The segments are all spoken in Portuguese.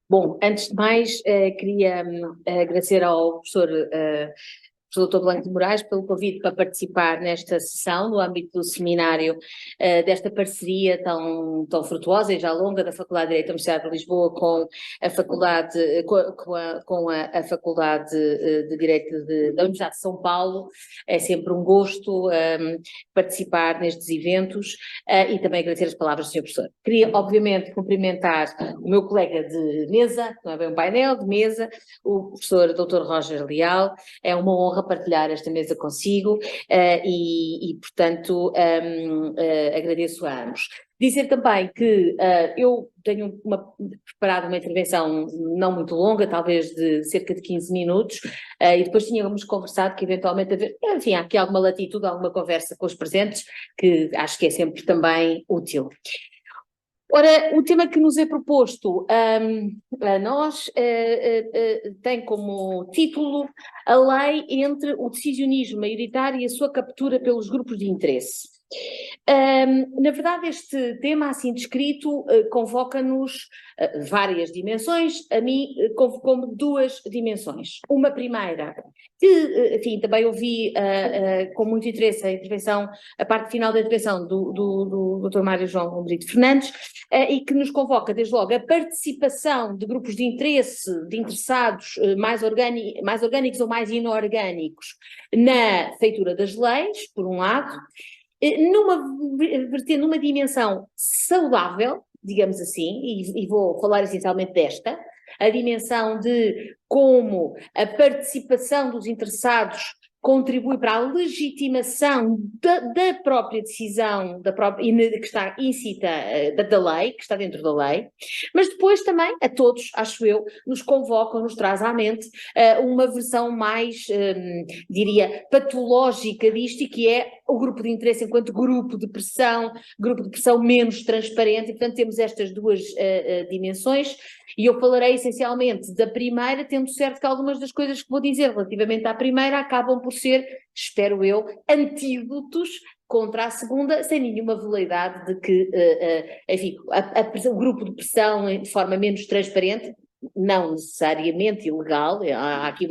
Bom, antes de mais, queria agradecer ao professor Dr. Blanco de Moraes pelo convite para participar nesta sessão, no âmbito do seminário, desta parceria tão frutuosa e já longa da Faculdade de Direito da Universidade de Lisboa com a Faculdade, com a Faculdade de Direito da Universidade de São Paulo. É sempre um gosto participar nestes eventos e também agradecer as palavras do Sr. Professor. Queria, obviamente, cumprimentar o meu colega de mesa, não é bem um painel, de mesa, o professor Dr. Roger Leal. É uma honra partilhar esta mesa consigo portanto, agradeço a ambos. Dizer também que eu tenho preparado uma intervenção não muito longa, talvez de cerca de 15 minutos, e depois tínhamos conversado que eventualmente, enfim, há aqui alguma latitude, alguma conversa com os presentes, que acho que é sempre também útil. Ora, o tema que nos é proposto a nós tem como título a lei entre o decisionismo maioritário e a sua captura pelos grupos de interesse. Na verdade, este tema, assim descrito, convoca-nos várias dimensões. A mim convocou-me duas dimensões. Uma primeira, que, enfim, também ouvi com muito interesse a parte final da intervenção do Dr. Mário João Brito Fernandes, e que nos convoca, desde logo, a participação de grupos de interesse, de interessados mais orgânicos ou mais inorgânicos na feitura das leis, por um lado, numa dimensão saudável, digamos assim, e vou falar essencialmente desta, a dimensão de como a participação dos interessados contribui para a legitimação da própria decisão, que está íncita da lei, que está dentro da lei, mas depois também, a todos, acho eu, nos convoca, nos traz à mente uma versão mais, diria, patológica disto, e que é o grupo de interesse enquanto grupo de pressão menos transparente, e portanto temos estas duas dimensões, e eu falarei essencialmente da primeira, tendo certo que algumas das coisas que vou dizer relativamente à primeira acabam por ser, espero eu, antídotos contra a segunda, sem nenhuma veleidade de que, enfim, o grupo de pressão de forma menos transparente, não necessariamente ilegal, há aqui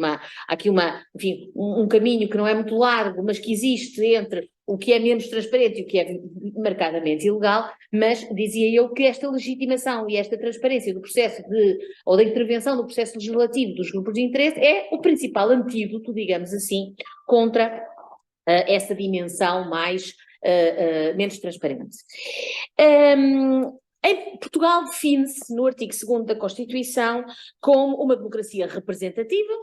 enfim, um caminho que não é muito largo, mas que existe entre o que é menos transparente e o que é marcadamente ilegal, mas dizia eu que esta legitimação e esta transparência do processo ou da intervenção do processo legislativo dos grupos de interesse é o principal antídoto, digamos assim, contra essa dimensão mais menos transparente. Em Portugal define-se no artigo 2º da Constituição como uma democracia representativa,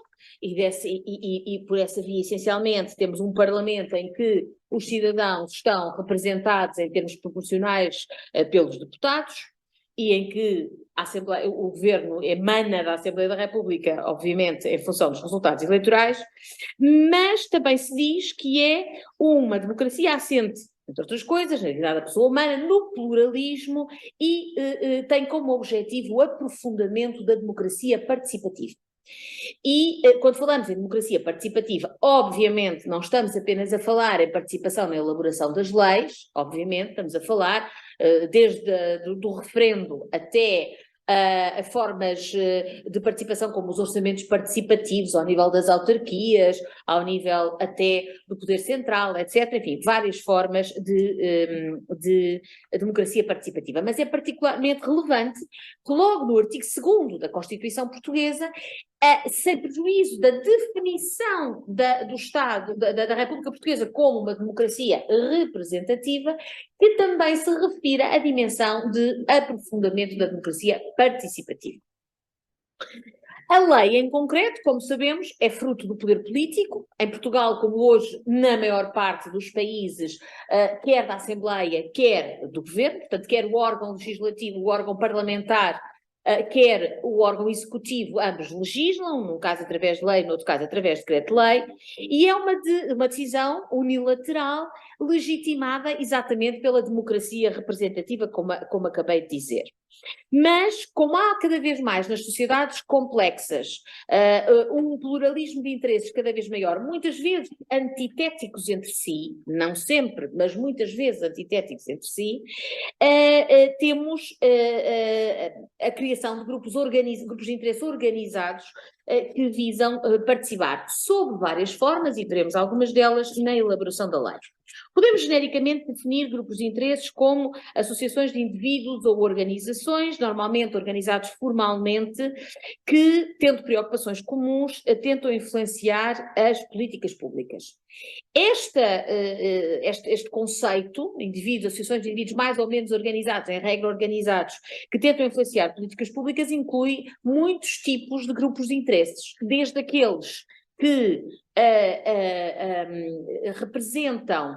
e por essa via, essencialmente, temos um Parlamento em que os cidadãos estão representados em termos proporcionais pelos deputados, e em que o Governo emana da Assembleia da República, obviamente, em função dos resultados eleitorais, mas também se diz que é uma democracia assente, entre outras coisas, na dignidade da pessoa humana, no pluralismo, e tem como objetivo o aprofundamento da democracia participativa. E quando falamos em democracia participativa, obviamente não estamos apenas a falar em participação na elaboração das leis, obviamente estamos a falar desde do referendo até a formas de participação como os orçamentos participativos ao nível das autarquias, ao nível até do poder central, etc. Enfim, várias formas de democracia participativa. Mas é particularmente relevante que logo no artigo 2º da Constituição Portuguesa, sem prejuízo da definição do Estado, da República Portuguesa como uma democracia representativa, que também se refira à dimensão de aprofundamento da democracia participativa. A lei em concreto, como sabemos, é fruto do poder político. Em Portugal, como hoje, na maior parte dos países, quer da Assembleia, quer do Governo, portanto, quer o órgão legislativo, o órgão parlamentar, quer o órgão executivo, ambos legislam, num caso através de lei, no outro caso através de decreto-lei, e é uma decisão unilateral, legitimada exatamente pela democracia representativa, como acabei de dizer. Mas, como há cada vez mais nas sociedades complexas um pluralismo de interesses cada vez maior, muitas vezes antitéticos entre si, não sempre, mas muitas vezes antitéticos entre si, temos a criação de grupos de interesse organizados que visam participar sob várias formas, e veremos algumas delas na elaboração da lei. Podemos genericamente definir grupos de interesses como associações de indivíduos ou organizações, normalmente organizados formalmente, que, tendo preocupações comuns, tentam influenciar as políticas públicas. Este conceito, indivíduos, associações de indivíduos mais ou menos organizados, em regra organizados, que tentam influenciar políticas públicas, inclui muitos tipos de grupos de interesses, desde aqueles que representam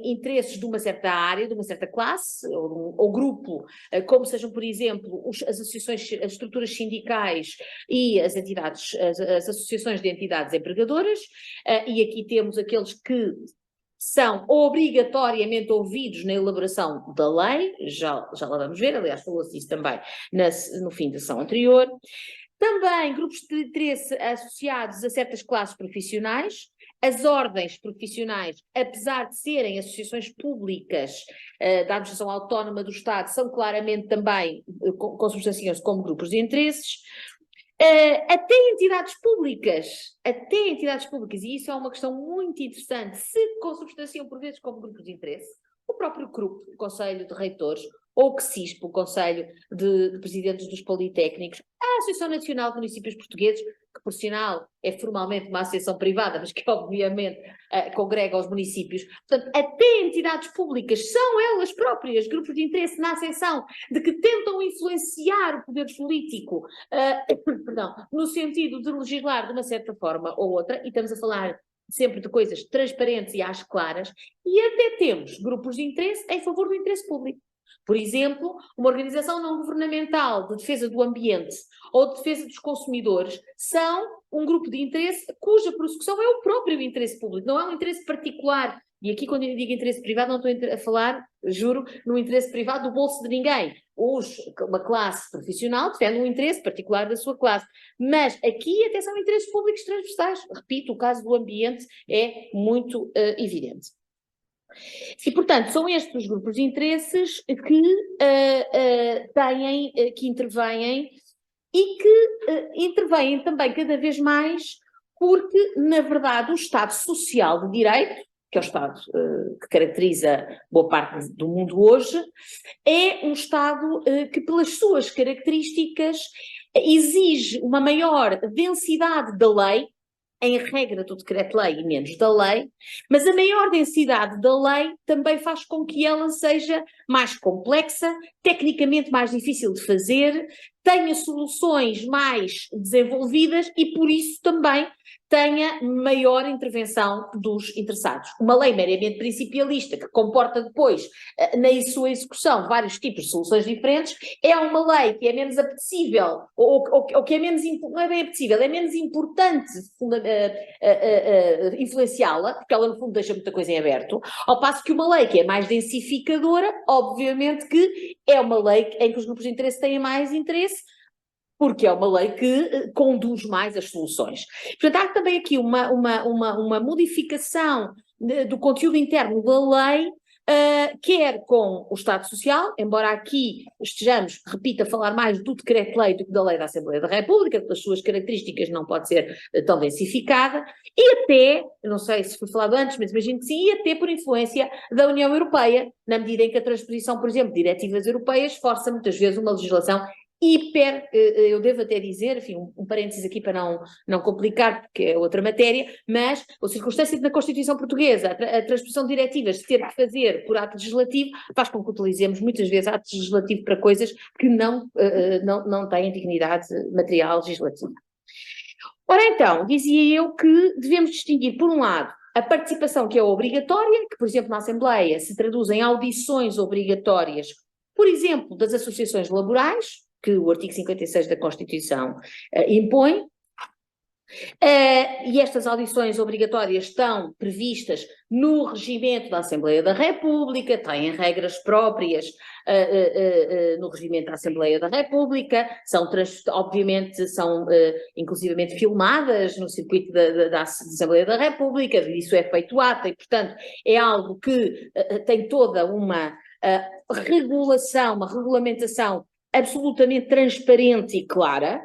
interesses de uma certa área, de uma certa classe, ou grupo, como sejam, por exemplo, as associações, as estruturas sindicais e as entidades, as associações de entidades empregadoras, e aqui temos aqueles que são obrigatoriamente ouvidos na elaboração da lei, já lá vamos ver, aliás falou-se disso também no fim da sessão anterior. Também grupos de interesse associados a certas classes profissionais, as ordens profissionais, apesar de serem associações públicas da administração autónoma do Estado, são claramente também, consubstanciam-se como grupos de interesses, até entidades públicas, e isso é uma questão muito interessante, se consubstanciam por vezes como grupos de interesse, o próprio CRUP, o Conselho de Reitores, ou o CSISP, o Conselho de Presidentes dos Politécnicos, a Associação Nacional de Municípios Portugueses, que por sinal é formalmente uma associação privada, mas que obviamente congrega os municípios. Portanto, até entidades públicas são elas próprias grupos de interesse na ascensão de que tentam influenciar o poder político, no sentido de legislar de uma certa forma ou outra, e estamos a falar sempre de coisas transparentes e às claras, e até temos grupos de interesse em favor do interesse público. Por exemplo, uma organização não governamental de defesa do ambiente ou de defesa dos consumidores são um grupo de interesse cuja prossecução é o próprio interesse público, não é um interesse particular. E aqui, quando eu digo interesse privado, não estou a falar, juro, no interesse privado do bolso de ninguém. Uma classe profissional defende um interesse particular da sua classe. Mas aqui até são interesses públicos transversais. Repito, o caso do ambiente é muito evidente. E, portanto, são estes os grupos de interesses que intervêm e que intervêm também cada vez mais porque, na verdade, o Estado Social de Direito, que é o Estado que caracteriza boa parte do mundo hoje, é um Estado que, pelas suas características, exige uma maior densidade da lei, em regra do decreto-lei e menos da lei, mas a maior densidade da lei também faz com que ela seja mais complexa, tecnicamente mais difícil de fazer, tenha soluções mais desenvolvidas e, por isso, também tenha maior intervenção dos interessados. Uma lei meramente principialista, que comporta depois, na sua execução, vários tipos de soluções diferentes, é uma lei que é menos apetecível, ou que é menos, não é bem apetecível, é menos importante influenciá-la, porque ela no fundo deixa muita coisa em aberto, ao passo que uma lei que é mais densificadora, obviamente que é uma lei em que os grupos de interesse têm mais interesse, porque é uma lei que conduz mais as soluções. Portanto, há também aqui uma modificação do conteúdo interno da lei, quer com o Estado Social, embora aqui estejamos, repito, a falar mais do decreto-lei do que da lei da Assembleia da República, que pelas suas características não pode ser tão densificada, e até, não sei se foi falado antes, mas imagino que sim, e até por influência da União Europeia, na medida em que a transposição, por exemplo, de diretivas europeias força muitas vezes uma legislação eu devo até dizer, enfim, um parênteses aqui para não complicar, porque é outra matéria, mas a circunstância de na Constituição Portuguesa a transposição de diretivas ter que fazer por ato legislativo faz com que utilizemos muitas vezes ato legislativo para coisas que não têm dignidade material legislativa. Ora então, dizia eu que devemos distinguir, por um lado, a participação que é obrigatória, que por exemplo na Assembleia se traduz em audições obrigatórias, por exemplo, das associações laborais, que o artigo 56 da Constituição impõe, e estas audições obrigatórias estão previstas no regimento da Assembleia da República, têm regras próprias no regimento da Assembleia da República, obviamente são inclusivamente filmadas no circuito da Assembleia da República, isso é feito ata e, portanto, é algo que tem toda uma regulação, uma regulamentação absolutamente transparente e clara.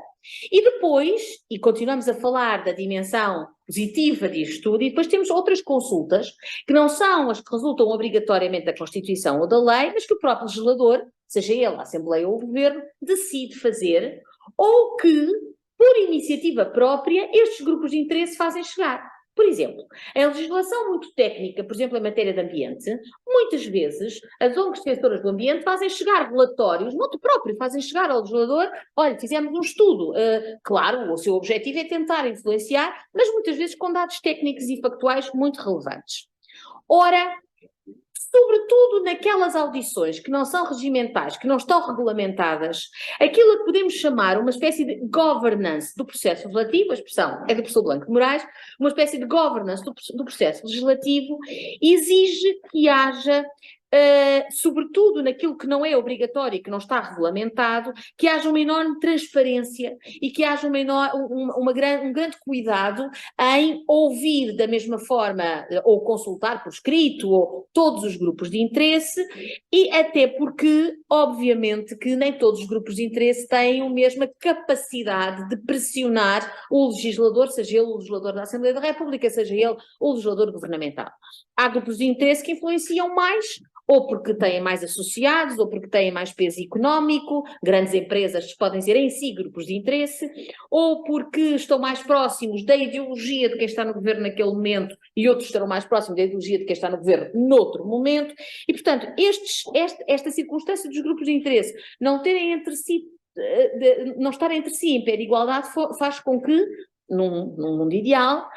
E depois, e continuamos a falar da dimensão positiva disto tudo, e depois temos outras consultas, que não são as que resultam obrigatoriamente da Constituição ou da lei, mas que o próprio legislador, seja ele a Assembleia ou o Governo, decide fazer, ou que, por iniciativa própria, estes grupos de interesse fazem chegar. Por exemplo, em legislação muito técnica, por exemplo, em matéria de ambiente, muitas vezes as ONGs defensoras do ambiente fazem chegar relatórios, muito próprio, fazem chegar ao legislador, olha, fizemos um estudo, claro, o seu objetivo é tentar influenciar, mas muitas vezes com dados técnicos e factuais muito relevantes. Ora, sobretudo naquelas audições que não são regimentais, que não estão regulamentadas, aquilo que podemos chamar uma espécie de governance do processo legislativo, a expressão é do professor Blanco de Moraes, uma espécie de governance do processo legislativo, exige que haja, sobretudo naquilo que não é obrigatório e que não está regulamentado, que haja uma enorme transparência e que haja um grande cuidado em ouvir da mesma forma, ou consultar por escrito, ou todos os grupos de interesse, e até porque, obviamente, que nem todos os grupos de interesse têm a mesma capacidade de pressionar o legislador, seja ele o legislador da Assembleia da República, seja ele o legislador governamental. Há grupos de interesse que influenciam mais, ou porque têm mais associados, ou porque têm mais peso económico, grandes empresas podem ser em si grupos de interesse, ou porque estão mais próximos da ideologia de quem está no governo naquele momento e outros estarão mais próximos da ideologia de quem está no governo noutro momento, e portanto esta circunstância dos grupos de interesse não terem entre si, não estarem entre si em pé de igualdade faz com que num mundo ideal,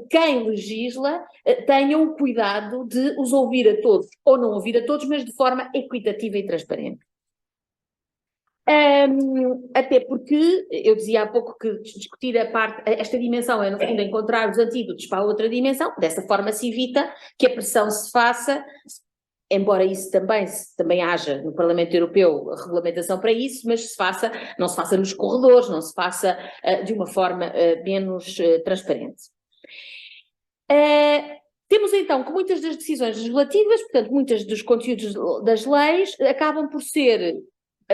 quem legisla tenha o cuidado de os ouvir a todos, ou não ouvir a todos, mas de forma equitativa e transparente. Até porque, eu dizia há pouco que discutir esta dimensão é, no fundo, encontrar os antídotos para a outra dimensão, dessa forma se evita que a pressão se faça, embora isso também haja no Parlamento Europeu regulamentação para isso, mas não se faça nos corredores, não se faça de uma forma menos transparente. Temos então que muitas das decisões legislativas, portanto muitos dos conteúdos das leis, acabam por ser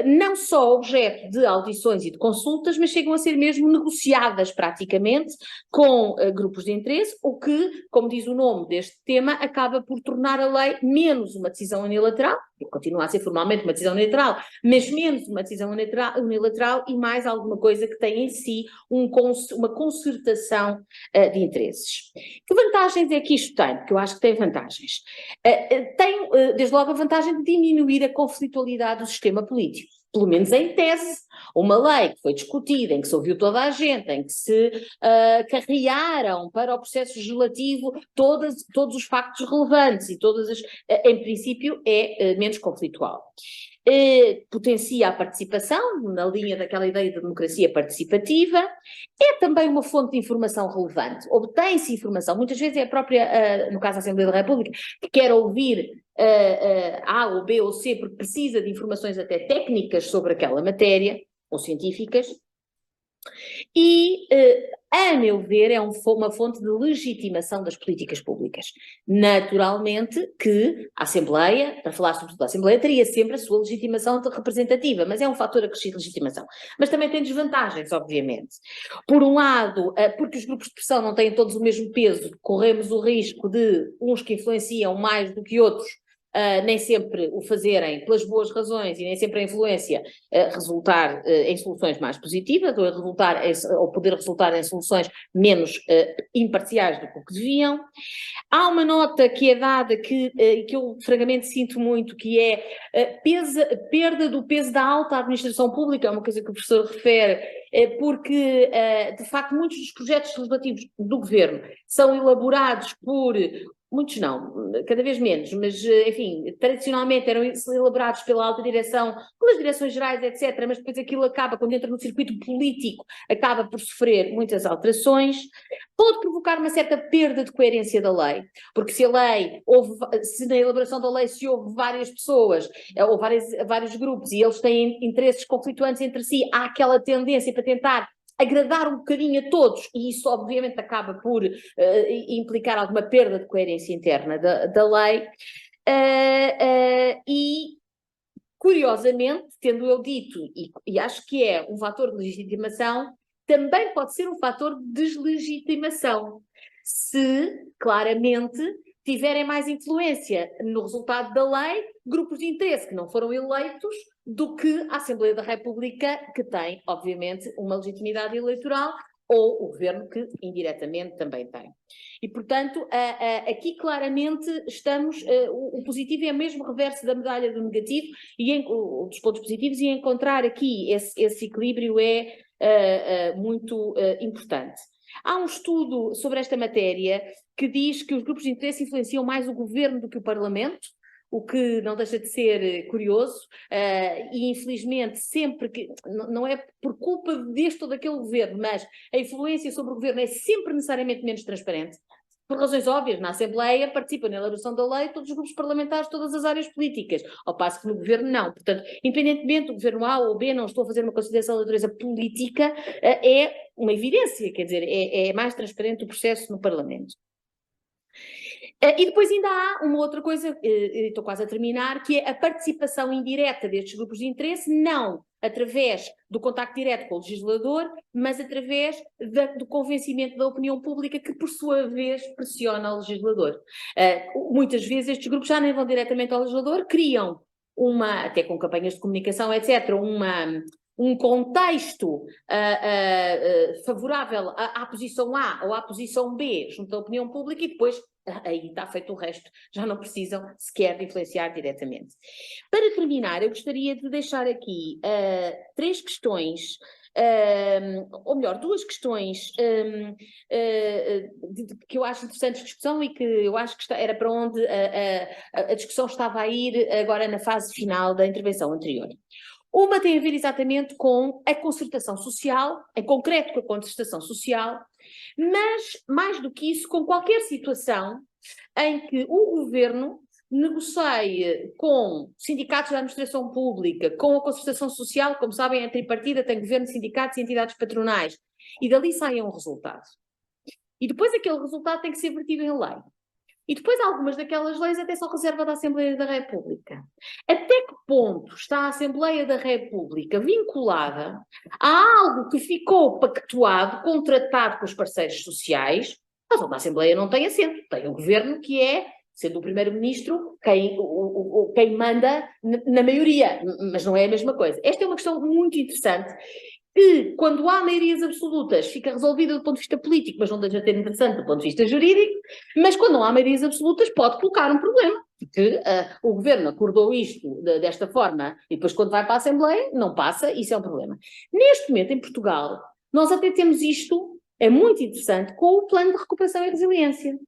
não só objeto de audições e de consultas, mas chegam a ser mesmo negociadas praticamente com grupos de interesse, o que, como diz o nome deste tema, acaba por tornar a lei menos uma decisão unilateral, continua a ser formalmente uma decisão unilateral, mas menos uma decisão unilateral e mais alguma coisa que tem em si uma concertação de interesses. Que vantagens é que isto tem? Porque eu acho que tem vantagens. Tem, desde logo, a vantagem de diminuir a conflitualidade do sistema político. Pelo menos em tese, uma lei que foi discutida, em que se ouviu toda a gente, em que se carrearam para o processo legislativo todos os factos relevantes e em princípio, é menos conflitual. Potencia a participação, na linha daquela ideia de democracia participativa, é também uma fonte de informação relevante, obtém-se informação, muitas vezes é a própria, no caso da Assembleia da República, que quer ouvir A ou B ou C, porque precisa de informações até técnicas sobre aquela matéria, ou científicas, e, a meu ver, é uma fonte de legitimação das políticas públicas. Naturalmente que a Assembleia, para falar sobretudo da Assembleia, teria sempre a sua legitimação representativa, mas é um fator acrescido de legitimação. Mas também tem desvantagens, obviamente. Por um lado, porque os grupos de pressão não têm todos o mesmo peso, corremos o risco de uns que influenciam mais do que outros, nem sempre o fazerem pelas boas razões e nem sempre a influência resultar em soluções mais positivas ou poder resultar em soluções menos imparciais do que deviam. Há uma nota que é dada que eu francamente sinto muito, que é perda do peso da alta administração pública, é uma coisa que o professor refere, porque de facto muitos dos projetos legislativos do governo são elaborados por muitos não, cada vez menos, mas, enfim, tradicionalmente eram elaborados pela alta direção, pelas direções gerais, etc., mas depois aquilo acaba, quando entra no circuito político, acaba por sofrer muitas alterações, pode provocar uma certa perda de coerência da lei, porque se na elaboração da lei se houve várias pessoas, ou vários grupos, e eles têm interesses conflituantes entre si, há aquela tendência para tentar agradar um bocadinho a todos, e isso obviamente acaba por implicar alguma perda de coerência interna da lei, e Curiosamente, tendo eu dito, e acho que é um fator de legitimação, também pode ser um fator de deslegitimação, se claramente tiverem mais influência no resultado da lei grupos de interesse que não foram eleitos do que a Assembleia da República, que tem, obviamente, uma legitimidade eleitoral, ou o governo, que indiretamente também tem. E, portanto, aqui claramente estamos, o positivo é mesmo o reverso da medalha do negativo, e dos pontos positivos, e encontrar aqui esse equilíbrio é muito importante. Há um estudo sobre esta matéria que diz que os grupos de interesse influenciam mais o governo do que o Parlamento, o que não deixa de ser curioso, e infelizmente sempre que, não é por culpa deste ou daquele governo, mas a influência sobre o governo é sempre necessariamente menos transparente. Por razões óbvias, na Assembleia participam na elaboração da lei todos os grupos parlamentares, todas as áreas políticas, ao passo que no governo não. Portanto, independentemente do governo A ou B, não estou a fazer uma consideração de natureza política, é uma evidência, quer dizer, é mais transparente o processo no Parlamento. E depois ainda há uma outra coisa, estou quase a terminar, que é a participação indireta destes grupos de interesse, não através do contacto direto com o legislador, mas através do convencimento da opinião pública, que por sua vez pressiona o legislador. Muitas vezes estes grupos já nem vão diretamente ao legislador, criam até com campanhas de comunicação, etc., um contexto favorável à posição A ou à posição B junto à opinião pública, e depois aí está feito o resto, já não precisam sequer de influenciar diretamente. Para terminar, eu gostaria de deixar aqui 3 questões, ou melhor, 2 questões que eu acho interessantes de discussão, e que eu acho que era para onde a discussão estava a ir agora na fase final da intervenção anterior. Uma tem a ver exatamente com a concertação social, em concreto com a concertação social, mas, mais do que isso, com qualquer situação em que o governo negocie com sindicatos da administração pública, com a concertação social, como sabem, a tripartida tem governo, sindicatos e entidades patronais, e dali saia um resultado. E depois aquele resultado tem que ser vertido em lei. E depois algumas daquelas leis até são reserva da Assembleia da República. Até que ponto está a Assembleia da República vinculada a algo que ficou pactuado, contratado com os parceiros sociais, mas onde a Assembleia não tem assento, tem o governo que é, sendo o primeiro-ministro, quem manda na maioria, mas não é a mesma coisa. Esta é uma questão muito interessante, que, quando há maiorias absolutas, fica resolvida do ponto de vista político, mas não deixa de ser interessante do ponto de vista jurídico, mas quando não há maiorias absolutas pode colocar um problema, porque o governo acordou isto desta forma e depois quando vai para a Assembleia não passa, isso é um problema. Neste momento, em Portugal, nós até temos isto, é muito interessante, com o Plano de Recuperação e Resiliência.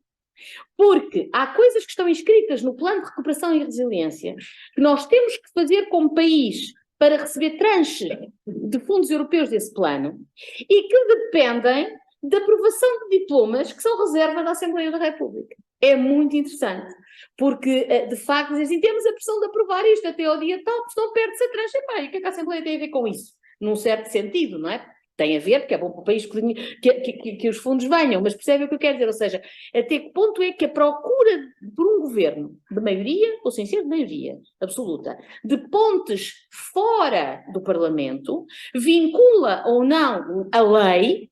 Porque há coisas que estão inscritas no Plano de Recuperação e Resiliência que nós temos que fazer como país para receber tranches de fundos europeus desse plano, e que dependem da aprovação de diplomas que são reserva da Assembleia da República. É muito interessante, porque, de facto, assim, temos a pressão de aprovar isto até ao dia tal, porque senão perde-se a tranche. E o que é que a Assembleia tem a ver com isso? Num certo sentido, não é? Tem a ver, porque é bom para o país que os fundos venham, mas percebe o que eu quero dizer? Ou seja, até que ponto é que a procura por um governo de maioria, ou sem ser de maioria absoluta, de pontes fora do Parlamento, vincula ou não a lei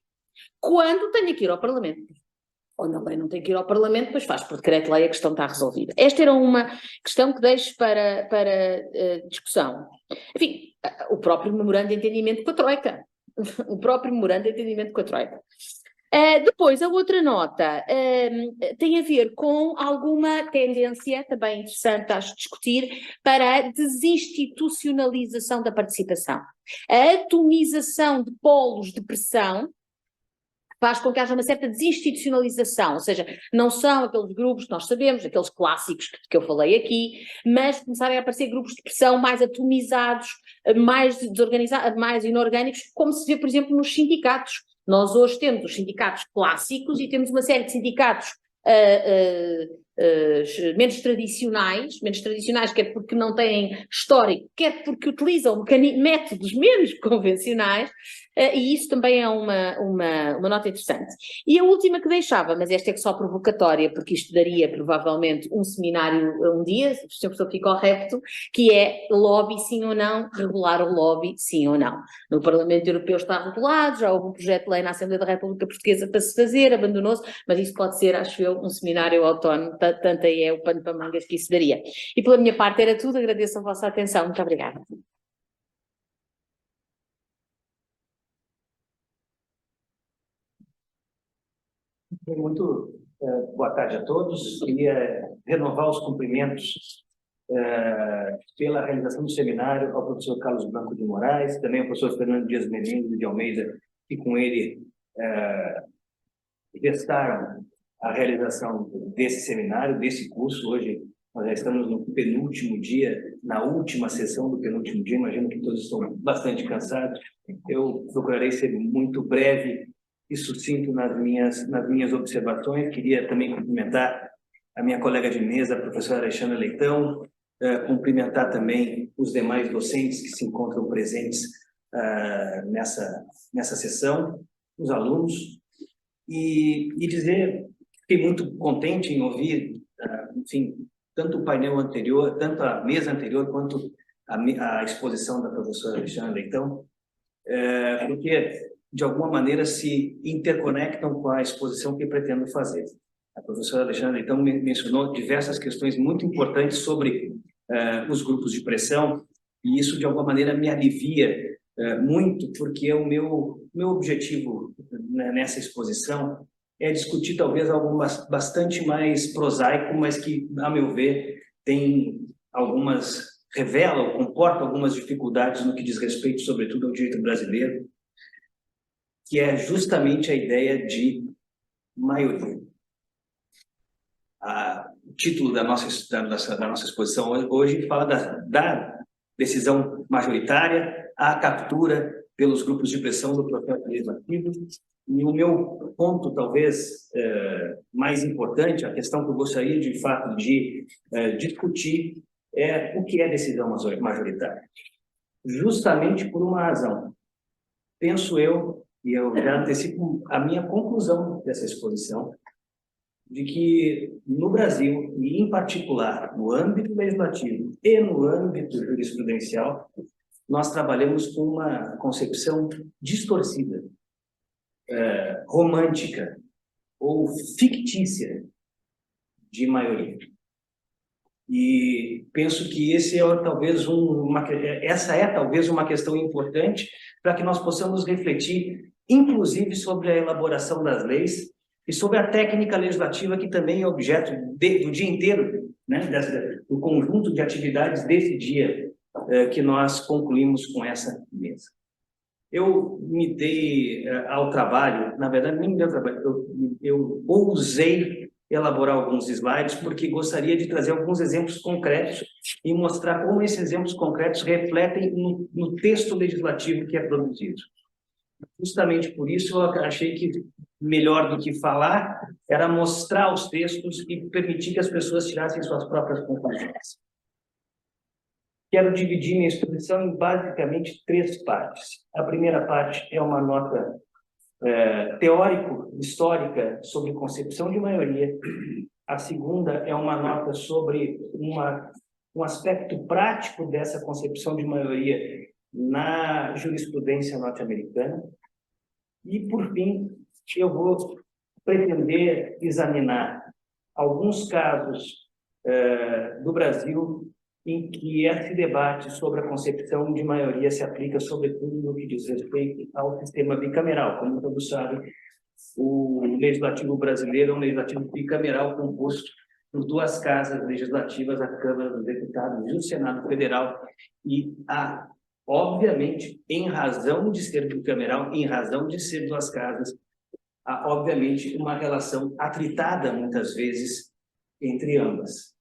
quando tenha que ir ao Parlamento? Quando a lei não tem que ir ao Parlamento, depois faz por decreto-lei, a questão está resolvida. Esta era uma questão que deixo para discussão. Enfim, o próprio memorando de entendimento com a Troika. O próprio memorando de entendimento com a Troika. Depois, a outra nota tem a ver com alguma tendência, também interessante, acho, discutir, para a desinstitucionalização da participação. A atomização de polos de pressão faz com que haja uma certa desinstitucionalização, ou seja, não são aqueles grupos que nós sabemos, aqueles clássicos que eu falei aqui, mas começarem a aparecer grupos de pressão mais atomizados, mais desorganizados, mais inorgânicos, como se vê, por exemplo, nos sindicatos. Nós hoje temos os sindicatos clássicos e temos uma série de sindicatos menos tradicionais, quer porque não têm histórico, quer porque utilizam métodos menos convencionais, E isso também é uma nota interessante. E a última que deixava, mas esta é que só provocatória, porque isto daria provavelmente um seminário um dia, se o Sr. Professor fica ao repto, que é lobby sim ou não, regular o lobby sim ou não. No Parlamento Europeu está regulado, já houve um projeto de lei na Assembleia da República Portuguesa para se fazer, abandonou-se, mas isso pode ser, acho eu, um seminário autónomo, tanto aí é o pano para mangas que isso daria. E pela minha parte era tudo, agradeço a vossa atenção, muito obrigada. Muito boa tarde a todos. Queria renovar os cumprimentos pela realização do seminário ao professor Carlos Blanco de Moraes, também ao professor Fernando Dias Menezes de Almeida, que com ele gestaram a realização desse seminário, desse curso. Hoje nós já estamos no penúltimo dia, na última sessão do penúltimo dia, imagino que todos estão bastante cansados. Eu procurarei ser muito breve e sucinto nas minhas observações. Queria também cumprimentar a minha colega de mesa, a professora Alexandra Leitão, cumprimentar também os demais docentes que se encontram presentes nessa sessão, os alunos, e dizer que fiquei muito contente em ouvir, enfim, tanto o painel anterior, tanto a mesa anterior, quanto a exposição da professora Alexandra Leitão, porque de alguma maneira se interconectam com a exposição que pretendo fazer. A professora Alexandra então mencionou diversas questões muito importantes sobre os grupos de pressão, e isso de alguma maneira me alivia muito, porque o meu objetivo nessa exposição é discutir talvez algo bastante mais prosaico, mas que, a meu ver, revela ou comporta algumas dificuldades no que diz respeito, sobretudo, ao direito brasileiro, que é justamente a ideia de maioria. O título da nossa exposição hoje fala da decisão majoritária, a captura pelos grupos de pressão do processo legislativo. E o meu ponto, talvez, mais importante, a questão que eu gostaria, de fato, de discutir, é o que é decisão majoritária. Justamente por uma razão. Penso eu, e eu já antecipo a minha conclusão dessa exposição, de que no Brasil, e em particular no âmbito legislativo e no âmbito jurisprudencial, nós trabalhamos com uma concepção distorcida, romântica ou fictícia de maioria. E penso que essa é talvez uma questão importante para que nós possamos refletir, inclusive, sobre a elaboração das leis e sobre a técnica legislativa, que também é objeto do dia inteiro, né, do conjunto de atividades desse dia que nós concluímos com essa mesa. Eu me dei ao trabalho, na verdade, nem me dei ao trabalho, eu ousei elaborar alguns slides, porque gostaria de trazer alguns exemplos concretos e mostrar como esses exemplos concretos refletem no texto legislativo que é produzido. Justamente por isso, eu achei que melhor do que falar era mostrar os textos e permitir que as pessoas tirassem suas próprias conclusões. Quero dividir minha exposição em basicamente 3 partes. A primeira parte é uma nota teórico-histórica sobre concepção de maioria. A segunda é uma nota sobre um aspecto prático dessa concepção de maioria na jurisprudência norte-americana. E, por fim, eu vou pretender examinar alguns casos do Brasil em que esse debate sobre a concepção de maioria se aplica, sobretudo, no que diz respeito ao sistema bicameral. Como todos sabem, o legislativo brasileiro é um legislativo bicameral composto por 2 casas legislativas, a Câmara dos Deputados e o Senado Federal, e obviamente, em razão de ser bicameral, em razão de ser 2 casas, há, obviamente, uma relação atritada, muitas vezes, entre ambas.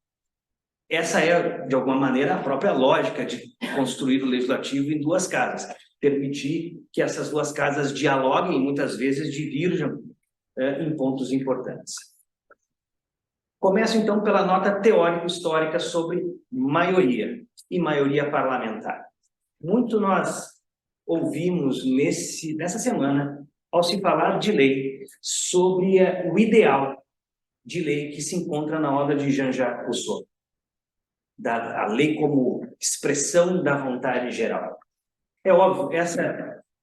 Essa é, de alguma maneira, a própria lógica de construir o legislativo em 2 casas. Permitir que essas 2 casas dialoguem e, muitas vezes, divirjam em pontos importantes. Começo, então, pela nota teórico-histórica sobre maioria e maioria parlamentar. Muito nós ouvimos nessa semana, ao se falar de lei, sobre o ideal de lei que se encontra na obra de Jean-Jacques Rousseau, a lei como expressão da vontade geral. É óbvio,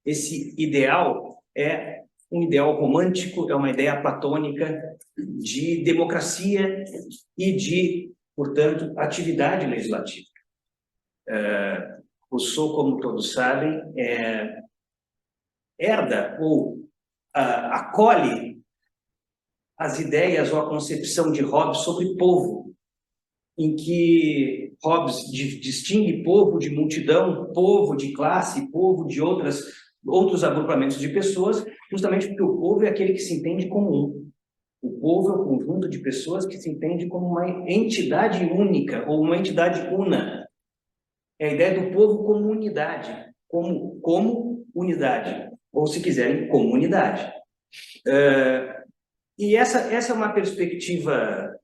esse ideal é um ideal romântico, é uma ideia platônica de democracia e de, portanto, atividade legislativa. Rousseau, como todos sabem, herda ou acolhe as ideias ou a concepção de Hobbes sobre povo, em que Hobbes distingue povo de multidão, povo de classe, povo de outros agrupamentos de pessoas, justamente porque o povo é aquele que se entende como um. O povo é o conjunto de pessoas que se entende como uma entidade única ou uma entidade una. É a ideia do povo como unidade, como unidade, ou se quiserem, comunidade. E essa é uma perspectiva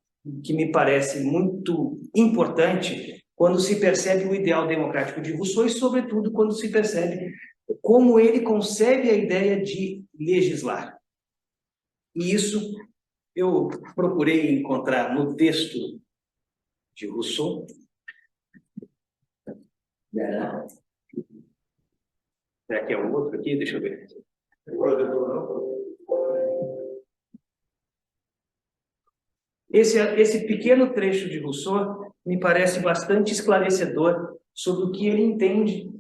que me parece muito importante quando se percebe o ideal democrático de Rousseau e, sobretudo, quando se percebe como ele concebe a ideia de legislar. E isso eu procurei encontrar no texto de Rousseau. Será que é o outro aqui? Deixa eu ver. Esse pequeno trecho de Rousseau me parece bastante esclarecedor sobre o que ele entende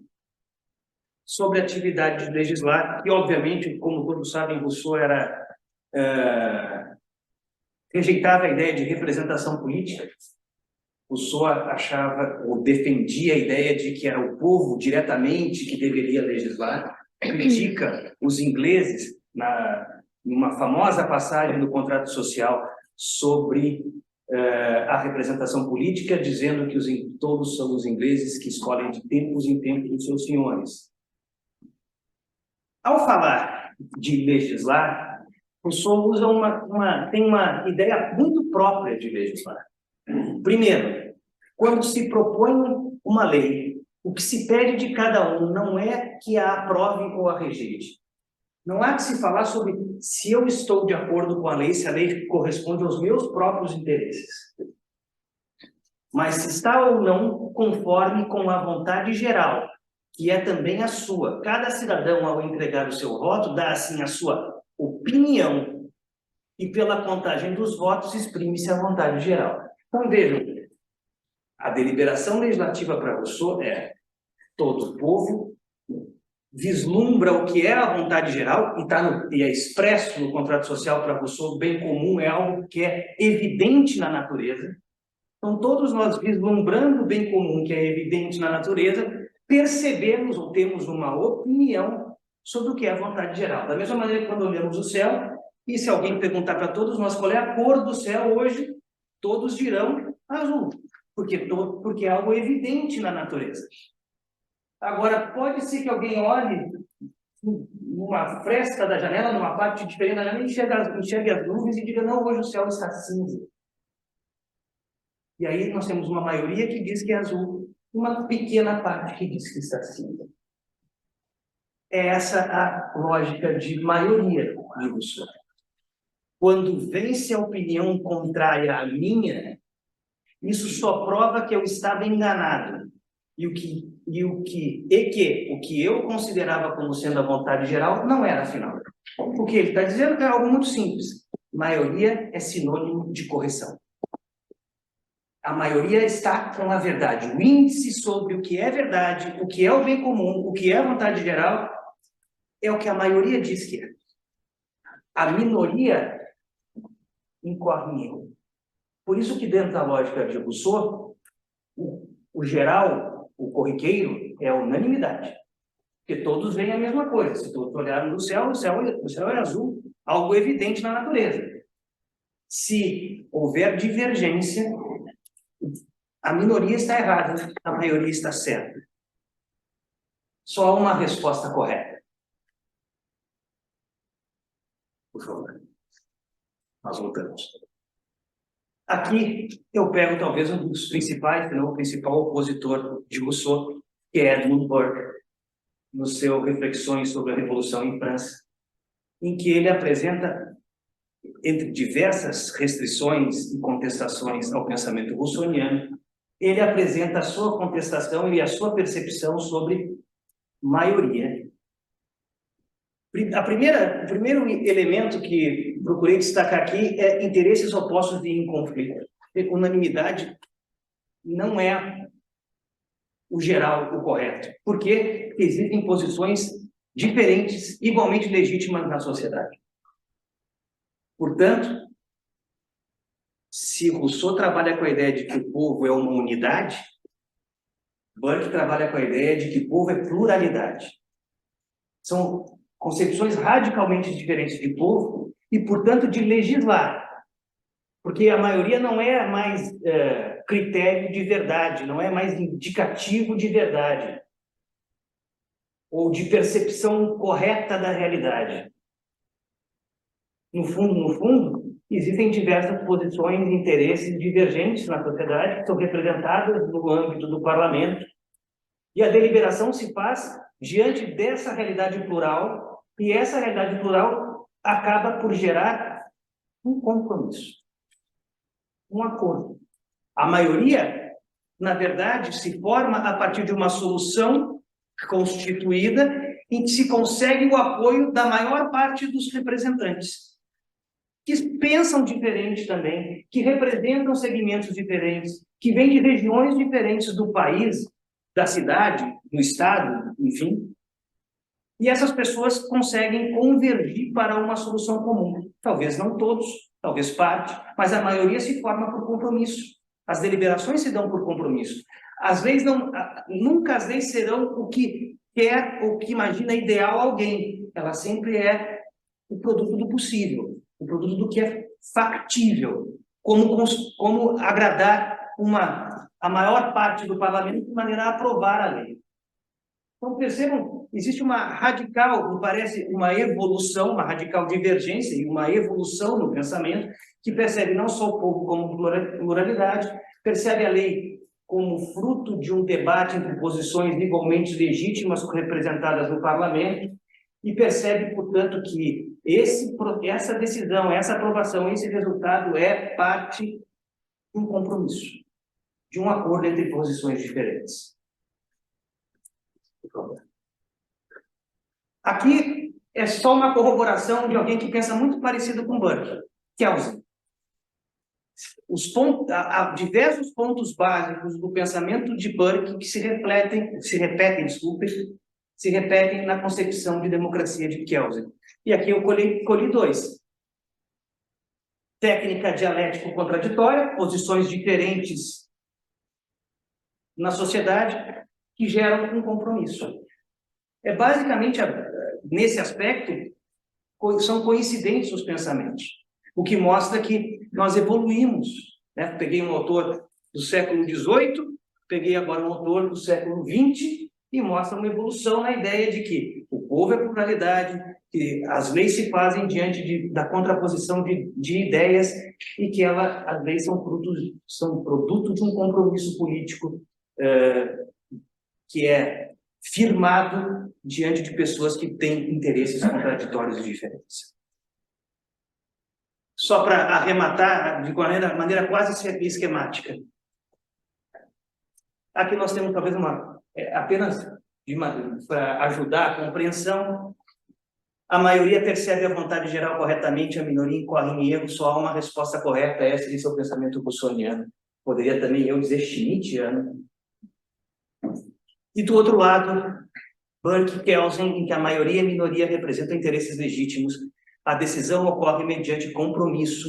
sobre a atividade de legislar, e, obviamente, como todos sabem, Rousseau rejeitava a ideia de representação política. Rousseau achava ou defendia a ideia de que era o povo diretamente que deveria legislar. Critica os ingleses numa famosa passagem do Contrato Social sobre a representação política, dizendo que todos são os ingleses que escolhem de tempos em tempos os seus senhores. Ao falar de legislar, Rousseau usa tem uma ideia muito própria de legislar. Primeiro, quando se propõe uma lei, o que se pede de cada um não é que a aprove ou a rejeite. Não há que se falar sobre se eu estou de acordo com a lei, se a lei corresponde aos meus próprios interesses. Mas se está ou não conforme com a vontade geral, que é também a sua. Cada cidadão, ao entregar o seu voto, dá, assim, a sua opinião e, pela contagem dos votos, exprime-se a vontade geral. Então, vejam, a deliberação legislativa para Rousseau é todo o povo vislumbra o que é a vontade geral e é expresso no contrato social para Rousseau. O bem comum é algo que é evidente na natureza. Então, todos nós, vislumbrando o bem comum que é evidente na natureza, percebemos ou temos uma opinião sobre o que é a vontade geral. Da mesma maneira que quando olhamos o céu, e se alguém perguntar para todos nós qual é a cor do céu hoje, todos dirão azul, porque é algo evidente na natureza. Agora, pode ser que alguém olhe numa fresta da janela, numa parte diferente da janela, enxergue as nuvens e diga, não, hoje o céu está cinza. E aí nós temos uma maioria que diz que é azul, uma pequena parte que diz que está cinza. É essa a lógica de maioria de Rousseau. Quando vence a opinião contrária à minha, isso só prova que eu estava enganado. E o que eu considerava como sendo a vontade geral não era, afinal. O que ele está dizendo é algo muito simples. Maioria é sinônimo de correção. A maioria está com a verdade. O índice sobre o que é verdade, o que é o bem comum, o que é a vontade geral, é o que a maioria diz que é. A minoria incorre em erro. Por isso que, dentro da lógica de Rousseau, o geral, o corriqueiro, é a unanimidade. Porque todos veem a mesma coisa. Se todos olharem no céu, o céu é azul, algo evidente na natureza. Se houver divergência, a minoria está errada, a maioria está certa. Só há uma resposta correta. Por favor. Nós voltamos. Aqui eu pego talvez um dos principais, se não o principal opositor de Rousseau, que é Edmund Burke. no seu Reflexões sobre a Revolução em França, em que ele apresenta, entre diversas restrições e contestações ao pensamento russoniano, ele apresenta a sua contestação e a sua percepção sobre maioria. O primeiro elemento que procurei destacar aqui é interesses opostos em conflito. Unanimidade não é o geral, o correto, porque existem posições diferentes, igualmente legítimas na sociedade. Portanto, se Rousseau trabalha com a ideia de que o povo é uma unidade, Burke trabalha com a ideia de que o povo é pluralidade. São concepções radicalmente diferentes de povo e, portanto, de legislar. Porque a maioria não é mais critério de verdade, não é mais indicativo de verdade ou de percepção correta da realidade. No fundo, existem diversas posições e interesses divergentes na sociedade que são representadas no âmbito do parlamento e a deliberação se faz diante dessa realidade plural e essa realidade plural acaba por gerar um compromisso, um acordo. A maioria, na verdade, se forma a partir de uma solução constituída em que se consegue o apoio da maior parte dos representantes, que pensam diferente também, que representam segmentos diferentes, que vêm de regiões diferentes do país, da cidade, do estado, enfim. E essas pessoas conseguem convergir para uma solução comum. Talvez não todos, talvez parte, mas a maioria se forma por compromisso. As deliberações se dão por compromisso. Às vezes nunca as leis serão o que quer ou que imagina ideal alguém. Ela sempre é o produto do possível, o produto do que é factível, como agradar a maior parte do parlamento de maneira a aprovar a lei. Então, percebam, existe uma radical, me parece, uma evolução, uma radical divergência e uma evolução no pensamento que percebe não só o povo como pluralidade, percebe a lei como fruto de um debate entre posições igualmente legítimas representadas no parlamento e percebe, portanto, que essa decisão, essa aprovação, esse resultado é parte de um compromisso, de um acordo entre posições diferentes. Aqui é só uma corroboração de alguém que pensa muito parecido com Burke, Kelsen. Há diversos pontos básicos do pensamento de Burke que se repetem na concepção de democracia de Kelsen. E aqui eu colhi dois. Técnica dialético-contraditória, posições diferentes na sociedade que geram um compromisso. Basicamente, nesse aspecto, são coincidentes os pensamentos, o que mostra que nós evoluímos. Né? Peguei um autor do século XVIII, peguei agora um autor do século XX, e mostra uma evolução na ideia de que o povo é pluralidade, que as leis se fazem diante da contraposição de ideias e que as leis são produto de um compromisso político que é firmado diante de pessoas que têm interesses contraditórios e diferentes. Só para arrematar de maneira quase esquemática. Aqui nós temos talvez apenas para ajudar a compreensão. A maioria percebe a vontade geral corretamente, a minoria incorre em erro, só há uma resposta correta. Esse é o pensamento russoniano. Poderia também eu dizer schmittiano. E do outro lado, Burke e Kelsen, em que a maioria e a minoria representam interesses legítimos, a decisão ocorre mediante compromisso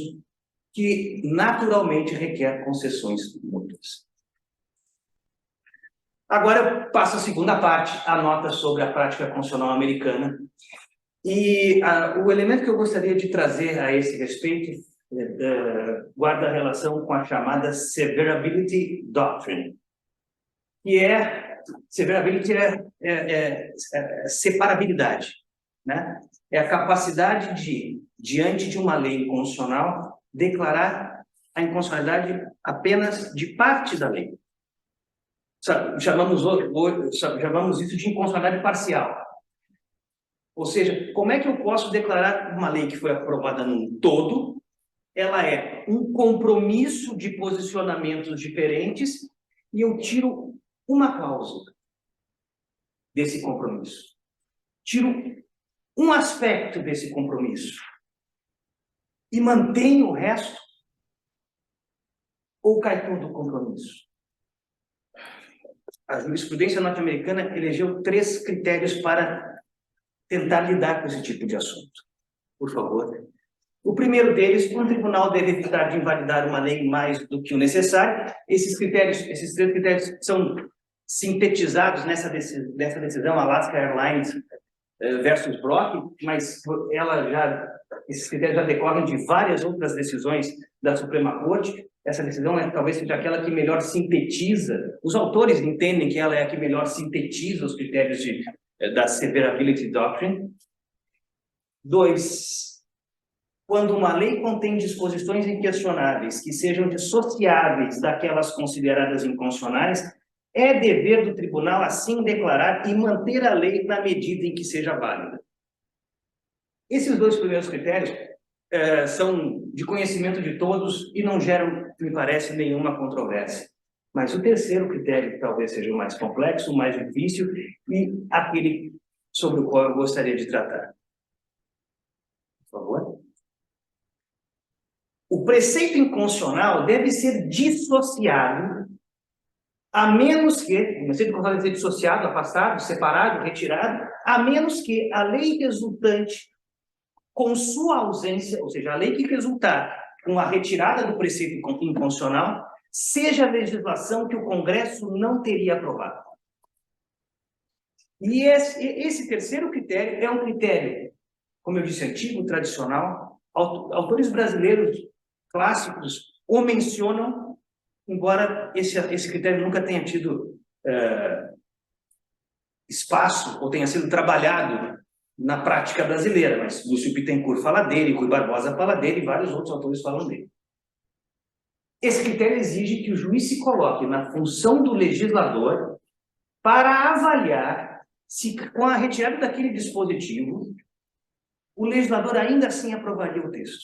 que naturalmente requer concessões mútuas. Agora eu passo a segunda parte, a nota sobre a prática constitucional americana. E o elemento que eu gostaria de trazer a esse respeito guarda relação com a chamada Severability Doctrine, que severability é separabilidade, né? É a capacidade de, diante de uma lei inconstitucional, declarar a inconstitucionalidade apenas de parte da lei. Chamamos isso de inconstitucionalidade parcial. Ou seja, como é que eu posso declarar uma lei que foi aprovada num todo, ela é um compromisso de posicionamentos diferentes, e eu tiro uma cláusula desse compromisso. Tiro um aspecto desse compromisso e mantenho o resto, ou cai todo o compromisso? A jurisprudência norte-americana elegeu 3 critérios para tentar lidar com esse tipo de assunto. Por favor. O primeiro deles, um tribunal deve evitar de invalidar uma lei mais do que o necessário. Esses 3 critérios são sintetizados nessa decisão, Alaska Airlines versus Brock, mas esses critérios já decorrem de várias outras decisões da Suprema Corte. Essa decisão talvez seja aquela que melhor sintetiza, os autores entendem que ela é a que melhor sintetiza os critérios da Severability Doctrine. 2, quando uma lei contém disposições inquestionáveis que sejam dissociáveis daquelas consideradas inconstitucionais, é dever do tribunal assim declarar e manter a lei na medida em que seja válida. Esses 2 primeiros critérios são de conhecimento de todos e não geram, me parece, nenhuma controvérsia. Mas o terceiro critério, que talvez seja o mais complexo, o mais difícil, e aquele sobre o qual eu gostaria de tratar. Por favor. O preceito inconstitucional deve ser dissociado, a menos que, o preceito inconstitucional deve ser dissociado, afastado, separado, retirado, a menos que a lei resultante, com sua ausência, ou seja, a lei que resultar com a retirada do preceito inconstitucional, seja a legislação que o Congresso não teria aprovado. E esse terceiro critério é um critério, como eu disse, antigo, tradicional. Autores brasileiros clássicos o mencionam, embora esse critério nunca tenha tido espaço ou tenha sido trabalhado na prática brasileira, mas Lúcio Bittencourt fala dele, Rui Barbosa fala dele e vários outros autores falam dele. Esse critério exige que o juiz se coloque na função do legislador para avaliar se, com a retirada daquele dispositivo, o legislador ainda assim aprovaria o texto.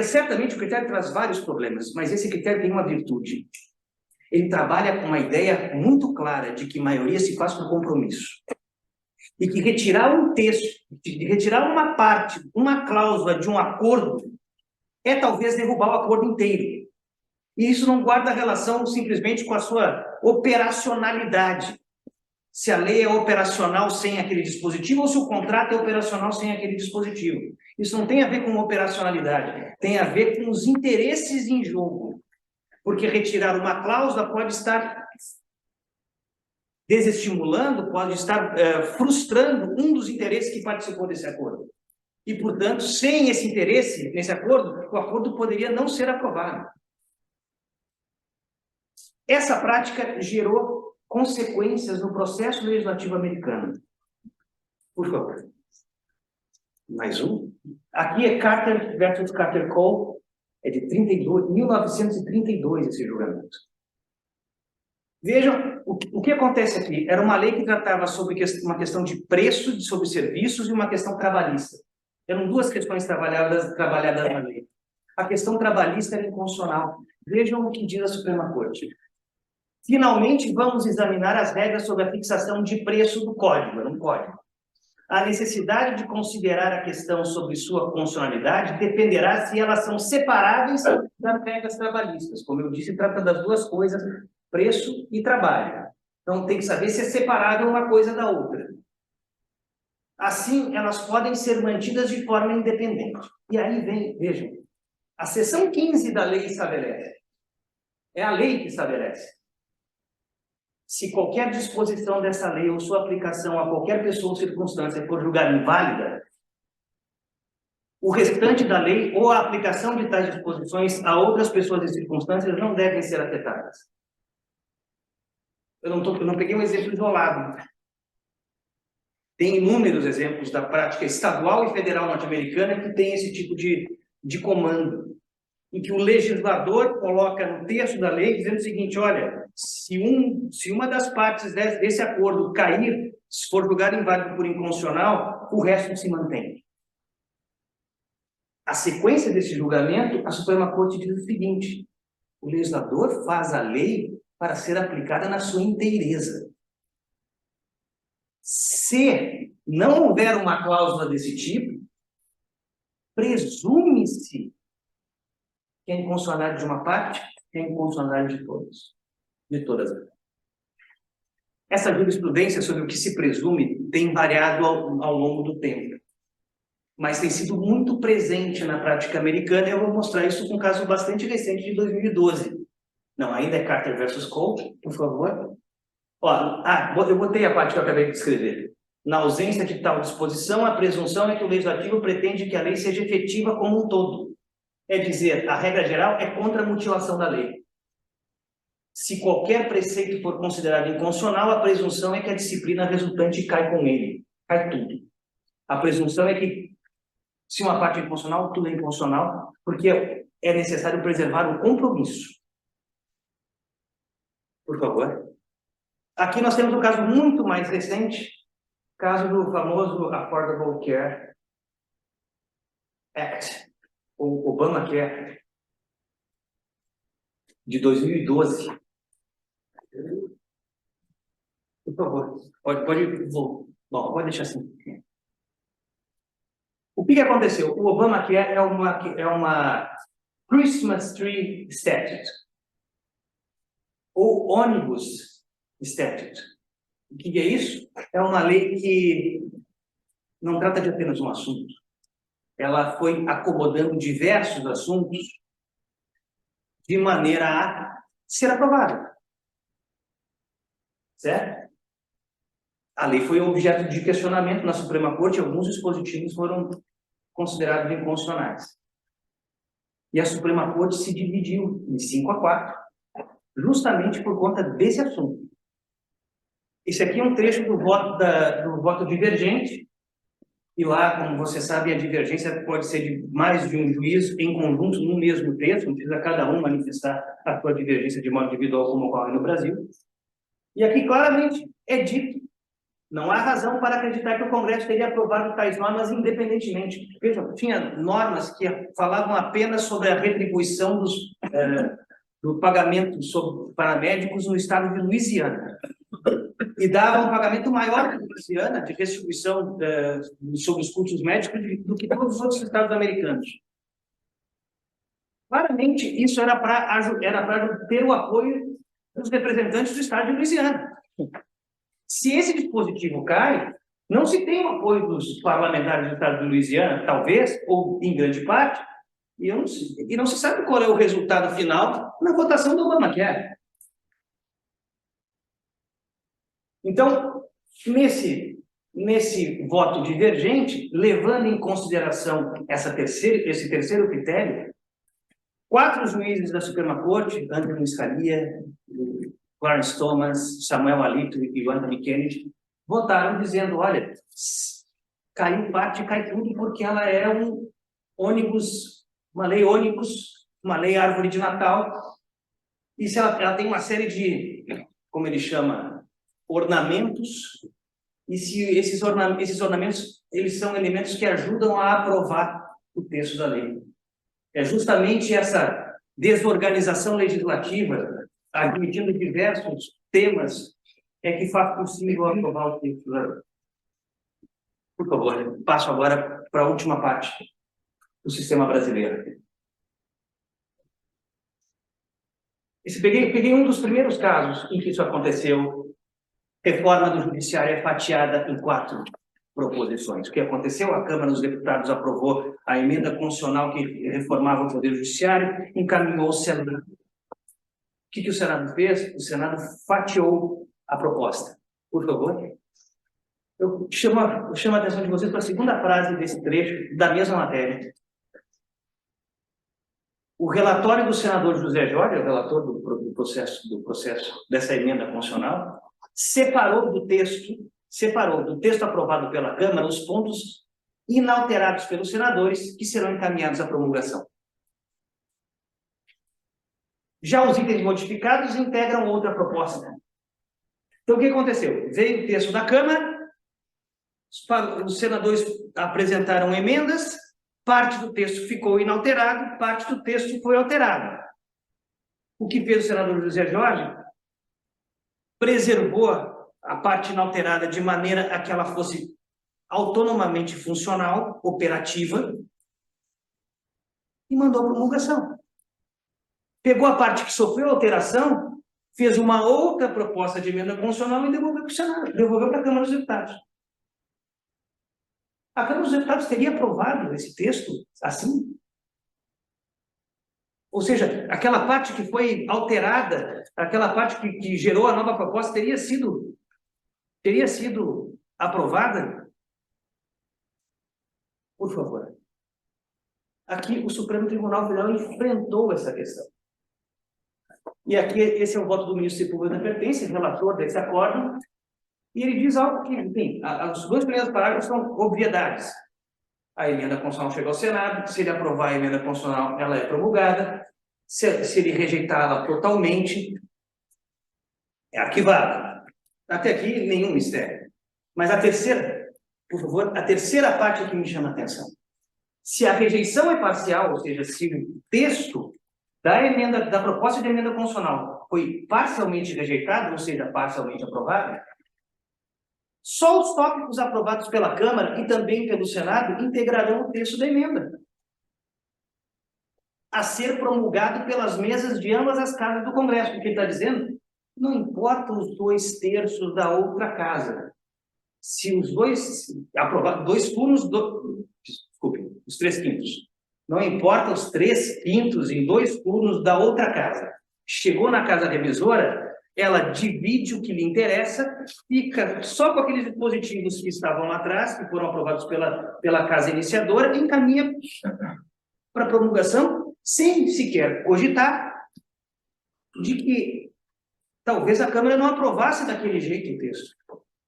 Certamente o critério traz vários problemas, mas esse critério tem uma virtude. Ele trabalha com uma ideia muito clara de que maioria se faz por compromisso. E que retirar um texto, de retirar uma parte, uma cláusula de um acordo, é talvez derrubar o acordo inteiro. E isso não guarda relação simplesmente com a sua operacionalidade. Se a lei é operacional sem aquele dispositivo ou se o contrato é operacional sem aquele dispositivo. Isso não tem a ver com operacionalidade, tem a ver com os interesses em jogo. Porque retirar uma cláusula pode estar desestimulando, pode estar frustrando um dos interesses que participou desse acordo. E, portanto, sem esse interesse nesse acordo, o acordo poderia não ser aprovado. Essa prática gerou consequências no processo legislativo americano. Por favor. Mais um. Aqui é Carter versus Carter Cole, é de 1932 esse julgamento. Vejam, o que acontece aqui? Era uma lei que tratava sobre uma questão de preço sobre serviços e uma questão trabalhista. Eram 2 questões trabalhadas na lei. A questão trabalhista era inconstitucional. Vejam o que diz a Suprema Corte. Finalmente, vamos examinar as regras sobre a fixação de preço do código, era um código. A necessidade de considerar a questão sobre sua constitucionalidade dependerá se elas são separáveis das regras trabalhistas. Como eu disse, trata das 2 coisas, preço e trabalho. Então, tem que saber se é separável uma coisa da outra. Assim, elas podem ser mantidas de forma independente. E aí vem, vejam, a seção 15 da lei estabelece. É a lei que estabelece. Se qualquer disposição dessa lei ou sua aplicação a qualquer pessoa ou circunstância for julgada inválida, o restante da lei ou a aplicação de tais disposições a outras pessoas e circunstâncias não devem ser afetadas. Eu não peguei um exemplo isolado. Tem inúmeros exemplos da prática estadual e federal norte-americana que tem esse tipo de comando. em que o legislador coloca no texto da lei dizendo o seguinte: olha, se uma das partes desse acordo cair, se for julgado inválido por inconstitucional, o resto se mantém. A sequência desse julgamento, a Suprema Corte diz o seguinte: o legislador faz a lei para ser aplicada na sua inteireza. Se não houver uma cláusula desse tipo, presume-se que a inconstitucionalidade de uma parte é a inconstitucionalidade de todas. Essa jurisprudência sobre o que se presume tem variado ao longo do tempo, mas tem sido muito presente na prática americana, e eu vou mostrar isso com um caso bastante recente de 2012. Não, ainda é Carter versus Colt, por favor. Eu botei a parte que eu acabei de escrever. Na ausência de tal disposição, a presunção é que o legislativo pretende que a lei seja efetiva como um todo. É dizer, a regra geral é contra a mutilação da lei. Se qualquer preceito for considerado inconstitucional, a presunção é que a disciplina resultante cai com ele. Cai tudo. A presunção é que, se uma parte é inconstitucional, tudo é inconstitucional, porque é necessário preservar o compromisso. Por favor. Aqui nós temos um caso muito mais recente, caso do famoso Affordable Care Act, o Obamacare, de 2012. Por favor, pode deixar assim. O que aconteceu? O Obamacare é uma Christmas Tree Statute, ou Omnibus Statute. O que é isso? É uma lei que não trata de apenas um assunto. Ela foi acomodando diversos assuntos de maneira a ser aprovada. Certo? A lei foi objeto de questionamento na Suprema Corte e alguns dispositivos foram considerados inconstitucionais. E a Suprema Corte se dividiu em 5-4, justamente por conta desse assunto. Esse aqui é um trecho do voto divergente, e lá, como você sabe, a divergência pode ser de mais de um juiz em conjunto no mesmo texto, não precisa cada um manifestar a sua divergência de modo individual, como ocorre no Brasil. E aqui claramente é dito: não há razão para acreditar que o Congresso teria aprovado tais normas independentemente. Vejam, tinha normas que falavam apenas sobre a retribuição do pagamento para médicos no estado de Louisiana. E dava um pagamento maior que Louisiana de restituição sobre os custos médicos do que todos os outros estados americanos. Claramente, isso era para ter o apoio dos representantes do estado de Louisiana. Se esse dispositivo cai, não se tem o apoio dos parlamentares do estado de Louisiana, talvez, ou em grande parte, e não se sabe qual é o resultado final na votação do Obamacare. Então, nesse voto divergente, levando em consideração esse terceiro critério, 4 juízes da Suprema Corte, Anthony Scalia, Clarence Thomas, Samuel Alito e Anthony Kennedy, votaram dizendo: olha, caiu parte, cai tudo, porque ela é um ônibus, uma lei ônibus, uma lei árvore de Natal, e se ela tem uma série de, como ele chama, ornamentos, e se esses ornamentos eles são elementos que ajudam a aprovar o texto da lei. É justamente essa desorganização legislativa, admitindo diversos temas, é que faz possível aprovar o texto da lei. Por favor, passo agora para a última parte do sistema brasileiro. Peguei um dos primeiros casos em que isso aconteceu. Reforma do Judiciário é fatiada em 4 proposições. O que aconteceu? A Câmara dos Deputados aprovou a emenda constitucional que reformava o Poder Judiciário, encaminhou ao Senado. O que o Senado fez? O Senado fatiou a proposta. Por favor. Eu chamo a atenção de vocês para a segunda frase desse trecho, da mesma matéria. O relatório do senador José Jorge, o relator do processo dessa emenda constitucional, separou do texto aprovado pela Câmara os pontos inalterados pelos senadores que serão encaminhados à promulgação. Já os itens modificados integram outra proposta. Então, o que aconteceu? Veio o texto da Câmara, os senadores apresentaram emendas, parte do texto ficou inalterado, parte do texto foi alterado. O que fez o senador José Jorge? Preservou a parte inalterada de maneira a que ela fosse autonomamente funcional, operativa, e mandou a promulgação. Pegou a parte que sofreu alteração, fez uma outra proposta de emenda constitucional e devolveu para o Senado, devolveu para a Câmara dos Deputados. A Câmara dos Deputados teria aprovado esse texto assim? Ou seja, aquela parte que foi alterada, aquela parte que gerou a nova proposta teria sido aprovada? Por favor. Aqui o Supremo Tribunal Federal enfrentou essa questão. E aqui esse é o voto do ministro Sepúlveda Pertence, relator desse acordo, e ele diz algo que, enfim, os dois primeiros parágrafos são obviedades. A emenda constitucional chega ao Senado, se ele aprovar a emenda constitucional, ela é promulgada, se ele rejeitá-la totalmente, é arquivada. Até aqui, nenhum mistério. Mas a terceira, por favor, a terceira parte que me chama a atenção. Se a rejeição é parcial, ou seja, se o texto da proposta de emenda constitucional foi parcialmente rejeitado, ou seja, parcialmente aprovado, só os tópicos aprovados pela Câmara e também pelo Senado integrarão o texto da emenda, a ser promulgado pelas mesas de ambas as casas do Congresso. Porque ele está dizendo, não importa os 2/3 da outra casa. Se os dois turnos, desculpe, os 3/5. Não importa os 3/5 em 2 turnos da outra casa. Chegou na casa revisora, ela divide o que lhe interessa, fica só com aqueles dispositivos que estavam lá atrás, que foram aprovados pela casa iniciadora, e encaminha para promulgação, sem sequer cogitar de que talvez a Câmara não aprovasse daquele jeito o texto.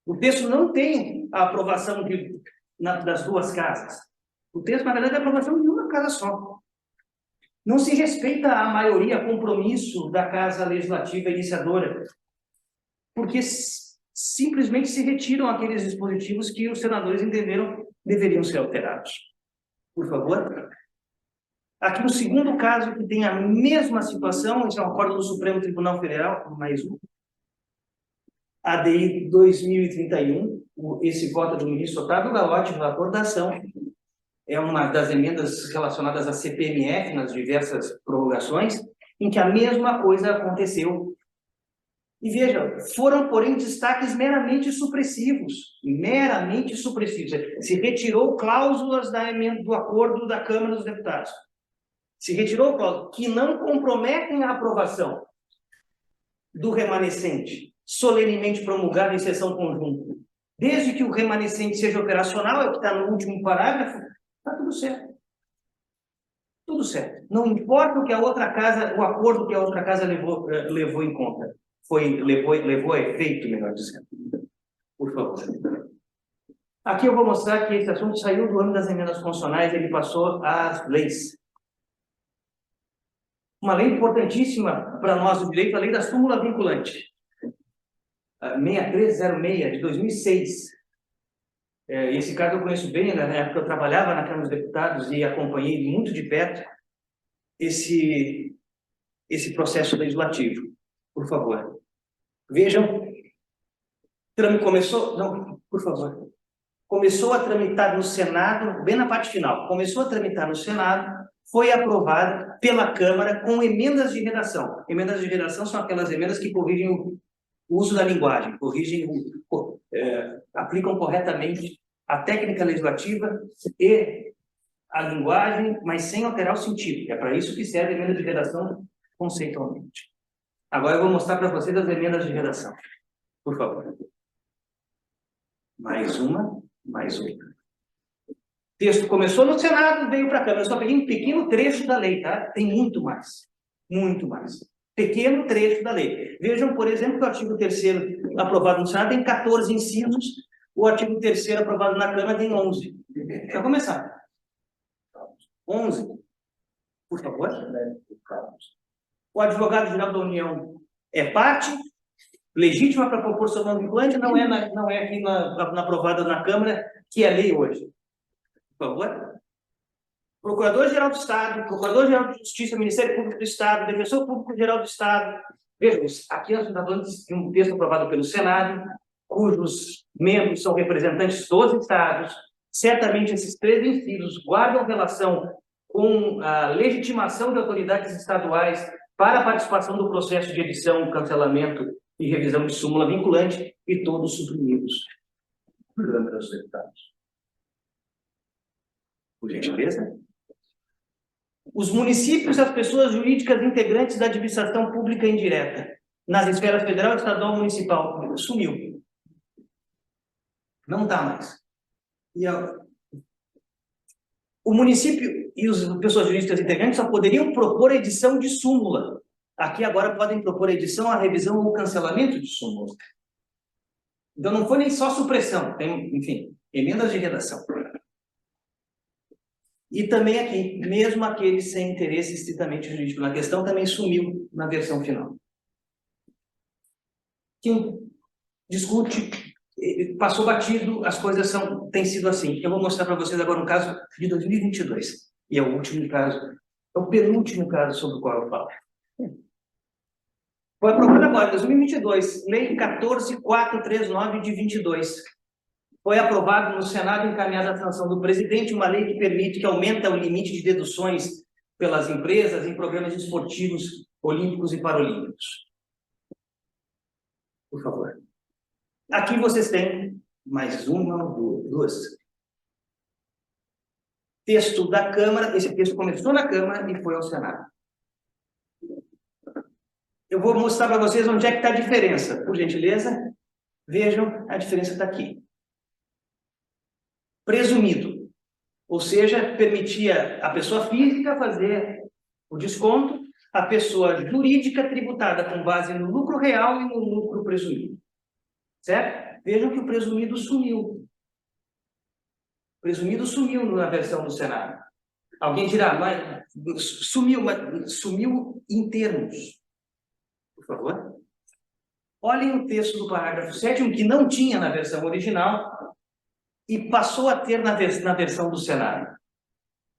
O texto não tem a aprovação das duas casas. O texto, na verdade, é a aprovação de uma casa só. Não se respeita a maioria, compromisso da Casa Legislativa iniciadora, porque simplesmente se retiram aqueles dispositivos que os senadores entenderam deveriam ser alterados. Por favor. Aqui no segundo caso, que tem a mesma situação, esse é um acordo do Supremo Tribunal Federal, mais um. ADI 2031, esse voto do ministro Otávio Galotti, relator da ação, é uma das emendas relacionadas à CPMF, nas diversas prorrogações, em que a mesma coisa aconteceu. E veja, foram, porém, destaques meramente supressivos. Meramente supressivos. Se retirou cláusulas do acordo da Câmara dos Deputados. Se retirou cláusulas que não comprometem a aprovação do remanescente, solenemente promulgado em sessão conjunta. Desde que o remanescente seja operacional, é o que está no último parágrafo, está tudo certo. Tudo certo. Não importa o que a outra casa, o acordo que a outra casa levou em conta. Levou a efeito, melhor dizendo. Por favor. Aqui eu vou mostrar que esse assunto saiu do âmbito das emendas constitucionais, ele passou às leis. Uma lei importantíssima para nós do direito, a lei da súmula vinculante. 6306, de 2006. Esse caso eu conheço bem, né? Na época eu trabalhava na Câmara dos Deputados e acompanhei muito de perto esse processo legislativo. Por favor. Vejam, começou a tramitar no Senado, bem na parte final, começou a tramitar no Senado, foi aprovada pela Câmara com emendas de redação. Emendas de redação são aquelas emendas que corrigem o uso da linguagem, aplicam corretamente a técnica legislativa e a linguagem, mas sem alterar o sentido. É para isso que serve a emenda de redação conceitualmente. Agora eu vou mostrar para vocês as emendas de redação. Por favor. Mais uma. O texto começou no Senado, veio para a Câmara. Eu só peguei um pequeno trecho da lei, tá? Tem muito mais. Muito mais. Pequeno trecho da lei. Vejam, por exemplo, que o artigo 3º aprovado no Senado tem 14 incisos, o artigo 3º aprovado na Câmara tem 11. Para começar. 11. Por favor. O advogado-geral da União é parte legítima para proporcionar vinculante, não é aqui na aprovada na Câmara, que é lei hoje. Por favor. Procurador-Geral do Estado, Procurador-Geral de Justiça, Ministério Público do Estado, Defensor Público-Geral do Estado. Vejam, aqui nós estamos falando de um texto aprovado pelo Senado, cujos membros são representantes dos estados. Certamente esses 3 incisos guardam relação com a legitimação de autoridades estaduais para a participação do processo de edição, cancelamento e revisão de súmula vinculante, e todos suprimidos por Câmara dos Deputados. Por gentileza. Os municípios e as pessoas jurídicas integrantes da administração pública indireta, nas esferas federal, estadual e municipal, sumiu. Não está mais. O município e as pessoas jurídicas integrantes só poderiam propor a edição de súmula. Aqui agora podem propor a edição, a revisão ou o cancelamento de súmula. Então não foi nem só supressão, tem, enfim, emendas de redação. E também aqui, mesmo aqueles sem interesse estritamente jurídico na questão, também sumiu na versão final. Quem discute, passou batido, as coisas têm sido assim. Eu vou mostrar para vocês agora um caso de 2022. E é o último caso, é o penúltimo caso sobre o qual eu falo. Foi aprovado agora, 2022, Lei 14.439 de 22. Foi aprovado no Senado, encaminhada à sanção do presidente, uma lei que permite, que aumenta o limite de deduções pelas empresas em programas esportivos olímpicos e paralímpicos. Por favor. Aqui vocês têm mais uma ou duas. Texto da Câmara, esse texto começou na Câmara e foi ao Senado. Eu vou mostrar para vocês onde é que está a diferença. Por gentileza, vejam, a diferença está aqui. Presumido, ou seja, permitia a pessoa física fazer o desconto, a pessoa jurídica tributada com base no lucro real e no lucro presumido. Certo? Vejam que o presumido sumiu. O presumido sumiu na versão do Senado. Alguém dirá, mas sumiu em termos. Por favor. Olhem o texto do parágrafo 7º, que não tinha na versão original, e passou a ter na versão do Senado.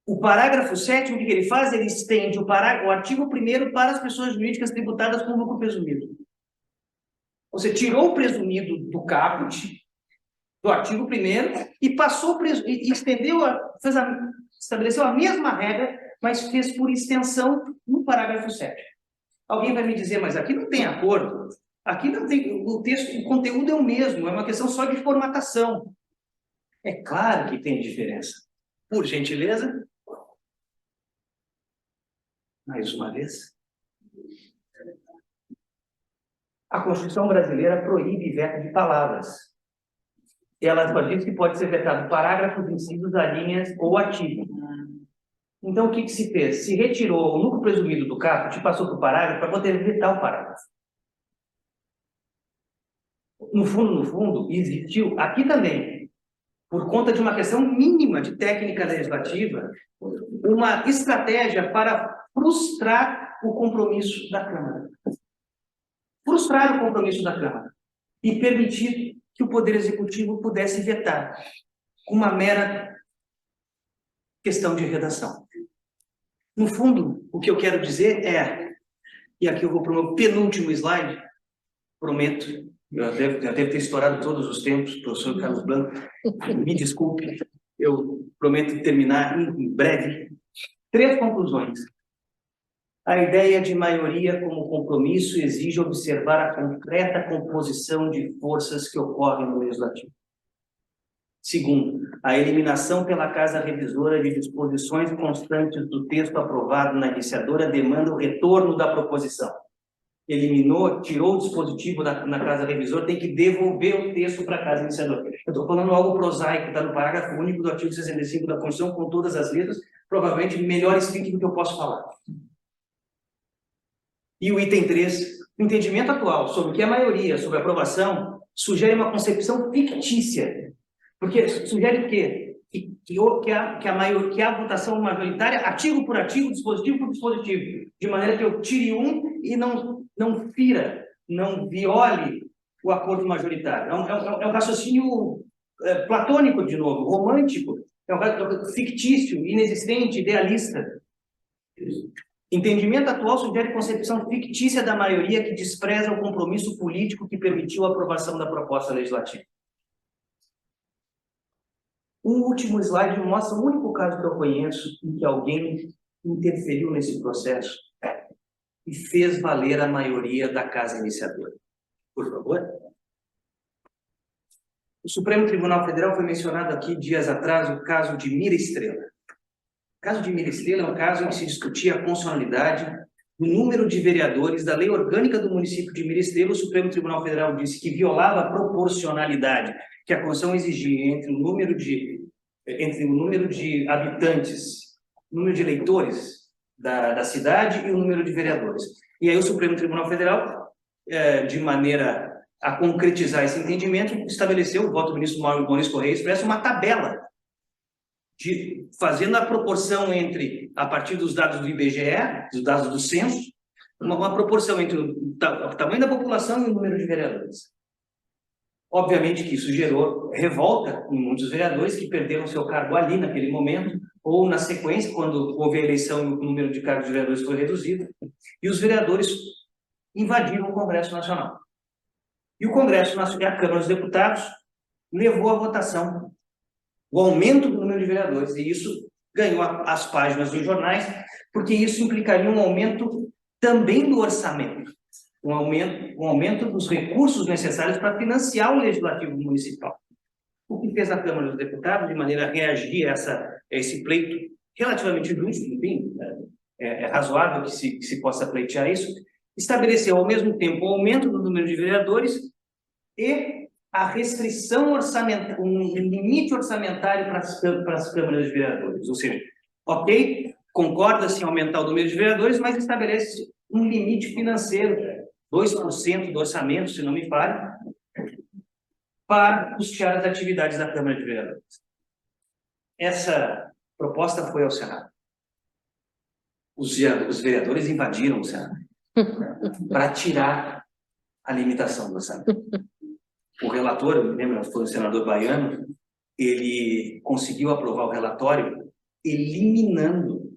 O parágrafo 7º, o que ele faz? Ele estende o artigo 1º para as pessoas jurídicas tributadas com lucro presumido. Você tirou o presumido do caput, do artigo 1º, e passou e estendeu, estabeleceu a mesma regra, mas fez por extensão no parágrafo 7º. Alguém vai me dizer, mas aqui não tem acordo. Aqui não tem, o texto, o conteúdo é o mesmo, é uma questão só de formatação. É claro que tem diferença. Por gentileza. Mais uma vez. A Constituição brasileira proíbe veto de palavras. Ela só diz que pode ser vetado parágrafos, incisos, alíneas ou artigo. Então, o que se fez? Se retirou o lucro presumido do caput e passou para o parágrafo para poder vetar o parágrafo. No fundo, existiu aqui também, por conta de uma questão mínima de técnica legislativa, uma estratégia para frustrar o compromisso da Câmara. Frustrar o compromisso da Câmara e permitir que o Poder Executivo pudesse vetar uma mera questão de redação. No fundo, o que eu quero dizer é, e aqui eu vou para o meu penúltimo slide, prometo, já deve ter estourado todos os tempos, professor Carlos Blanco, me desculpe, eu prometo terminar em breve. 3 conclusões. A ideia de maioria como compromisso exige observar a concreta composição de forças que ocorrem no Legislativo. Segundo, a eliminação pela Casa Revisora de disposições constantes do texto aprovado na iniciadora demanda o retorno da proposição. Eliminou, tirou o dispositivo na Casa Revisora, tem que devolver o texto para a Casa Iniciadora. Eu estou falando algo prosaico, está no parágrafo único do artigo 65 da Constituição, com todas as letras, provavelmente melhor escrito do que eu posso falar. E o item 3, o entendimento atual sobre o que é maioria, sobre a aprovação, sugere uma concepção fictícia. Porque sugere o quê? que a votação majoritária, artigo por artigo, dispositivo por dispositivo, de maneira que eu tire um e não fira, não viole o acordo majoritário. É um raciocínio platônico, de novo, romântico, é um fictício, inexistente, idealista. Entendimento atual sugere concepção fictícia da maioria que despreza o compromisso político que permitiu a aprovação da proposta legislativa. Um último slide mostra o único caso que eu conheço em que alguém interferiu nesse processo e fez valer a maioria da casa iniciadora. Por favor. O Supremo Tribunal Federal foi mencionado aqui dias atrás o caso de Mira Estrela. O caso de Mira Estrela é um caso em que se discutia a constitucionalidade do número de vereadores da lei orgânica do município de Mira Estrela. O Supremo Tribunal Federal disse que violava a proporcionalidade que a Constituição exigia entre o número de habitantes, o número de eleitores da cidade e o número de vereadores. E aí o Supremo Tribunal Federal, de maneira a concretizar esse entendimento, estabeleceu, o voto do ministro Maurício Correia expressa, uma tabela fazendo a proporção entre, a partir dos dados do IBGE, dos dados do censo, uma proporção entre o tamanho da população e o número de vereadores. Obviamente que isso gerou revolta em muitos vereadores que perderam seu cargo ali naquele momento, ou na sequência, quando houve a eleição e o número de cargos de vereadores foi reduzido, e os vereadores invadiram o Congresso Nacional. E o Congresso Nacional, a Câmara dos Deputados, levou à votação o aumento do número de vereadores, e isso ganhou as páginas dos jornais, porque isso implicaria um aumento também do orçamento, um aumento dos recursos necessários para financiar o Legislativo Municipal. O que fez a Câmara dos Deputados, de maneira a reagir a esse pleito relativamente justo, enfim, é razoável que se possa pleitear isso, estabeleceu ao mesmo tempo o aumento do número de vereadores e a restrição orçamentária, um limite orçamentário para as câmaras de vereadores. Ou seja, ok, concorda-se em aumentar o número de vereadores, mas estabelece um limite financeiro, 2% do orçamento, se não me falha, para custear as atividades da Câmara de Vereadores. Essa proposta foi ao Senado. Os vereadores invadiram o Senado para tirar a limitação do orçamento. O relator, lembra, foi o senador Baiano, ele conseguiu aprovar o relatório eliminando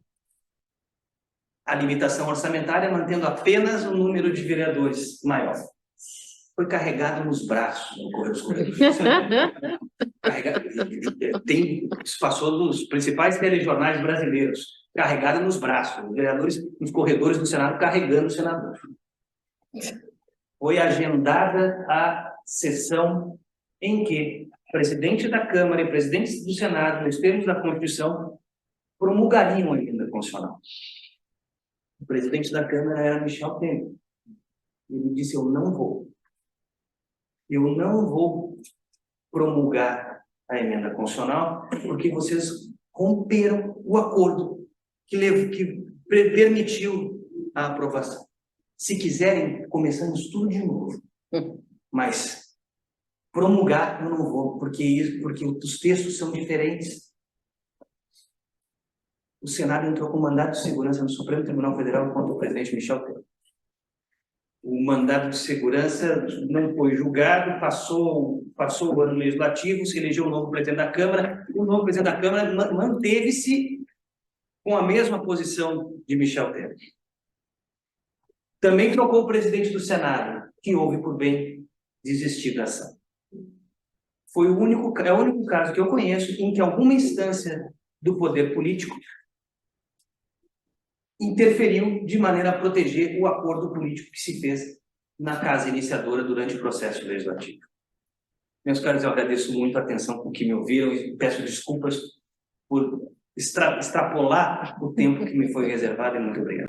a limitação orçamentária, mantendo apenas o número de vereadores maior. Foi carregado nos braços no correr dos corredores. Isso passou nos principais telejornais brasileiros, carregado nos braços, os vereadores nos corredores do Senado carregando o senador. Foi agendada a sessão em que o presidente da Câmara e o presidente do Senado, nos termos da Constituição, promulgariam a emenda constitucional. O presidente da Câmara era Michel Temer. Ele disse: eu não vou promulgar a emenda constitucional porque vocês romperam o acordo que permitiu a aprovação. Se quiserem, começamos tudo de novo. Mas promulgar eu não vou, porque os textos são diferentes. O Senado entrou com mandato de segurança no Supremo Tribunal Federal contra o presidente Michel Temer. O mandato de segurança não foi julgado, passou o ano legislativo, se elegeu um novo presidente da Câmara, o novo presidente da Câmara manteve-se com a mesma posição de Michel Temer. Também trocou o presidente do Senado, que houve por bem desistir da ação. É o único caso que eu conheço em que alguma instância do poder político interferiu de maneira a proteger o acordo político que se fez na casa iniciadora durante o processo legislativo. Meus caros, eu agradeço muito a atenção com que me ouviram e peço desculpas por extrapolar o tempo que me foi reservado, e muito obrigado.